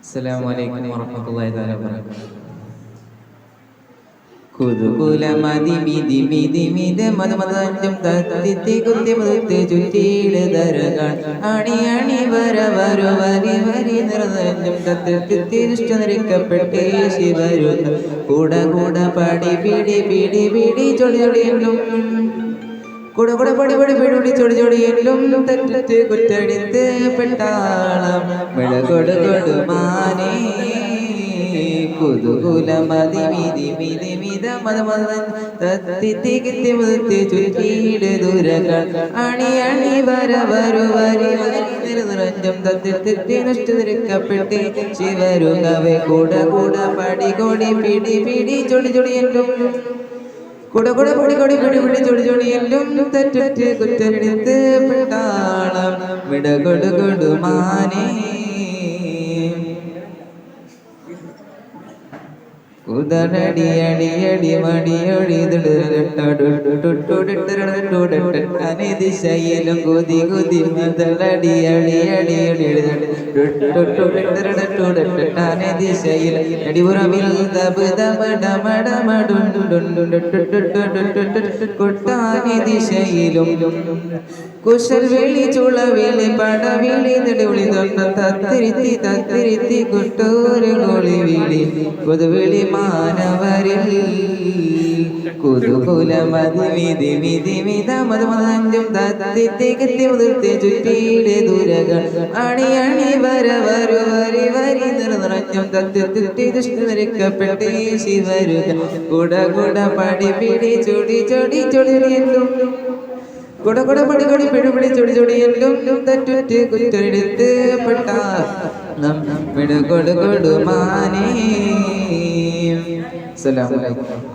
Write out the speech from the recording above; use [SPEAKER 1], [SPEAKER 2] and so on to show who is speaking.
[SPEAKER 1] Assalamualaikum warahmatullahi wabarakatuh. കുതുകുല മതി മിതി മിതി മിത മതമതഞ്ചും തത്തിത്തി കുത്തി മുത്തി ചുറ്റിയിട് തരകൾ അണി അണി വര വരു വരി വരി നിറഞ്ഞും തത്തിത്തി ദുഷ്ടനിരിക്കപ്പെട്ടേ ശിവരുന്ന കൂട കൂട പടി പിടി പിടി പിടി ചൊടി ചൊടിയെല്ലും കൂട കൂട പടി പടി പിടി ചൊടി ചൊടിയെല്ലും തെറ്റ് കുറ്റടിത്ത് പെട്ടാളം വിളകൊടു കൊടുമാനേ കുതുകുല മതി മിതി മിതി മിത മതമതൻ തത്തിത്തി കിത്തി മുത്തി ചുറ്റിയിട് ദൂരകൾ അണി അണി വര വരു വരി വരി നിറഞ്ഞും തത്തിത്തി നഷ്ടനിരിക്കപ്പെട്ടേ ശിവരുകവെ കൂട കൂട പടി കൊടി പിടി പിടി ചൊടി ചൊടിയെല്ലും കൂട കൂട പൊടി കൊടി പിടി പിടി ചൊടി ചൊടിയെല്ലും തെറ്റ് കുറ്റടിത്ത് പെട്ടാളം വിടകൊടു കൊടുമാനേ കുതനടി അടി അടി മടിയൊടി ദിശയിലും കുതി കുതി മതളടി അടി അടി ദിശയിൽ അടിപുറമിൽ കൊട്ടാനി ദിശയിലും കുശൽ വിളി ചുളവിളി പടവിളി നെടുവിളി തത്തിരുത്തി തത്തിരുത്തി കുട്ടൂര് കൊളി വിളി കൊതുവിളി മാനവരിൽ കുതുകുല മതി വിധി വിധി വിധ മതമതഞ്ചും തത്തിത്തി കത്തി മുതിർത്തി ചുറ്റിയിടെ ദൂരകൾ അണി അണി വര വരു വരി വരി നിറഞ്ഞും തത്തിത്തി ദുഷ്ടനിരിക്കപ്പെട്ടേ ശിവരുക കുട കുട പടി പിടി ചൊടി ചൊടി ചൊടിയെല്ലും കുട കുട പടി കൊടി പിടി പിടി ചൊടി ചൊടിയെല്ലും തെറ്റുറ്റ് കുറ്റെടുത്ത് പെട്ടാ വിട കൊടു കൊടുമാനേ. അസ്സലാമു അലൈക്കും.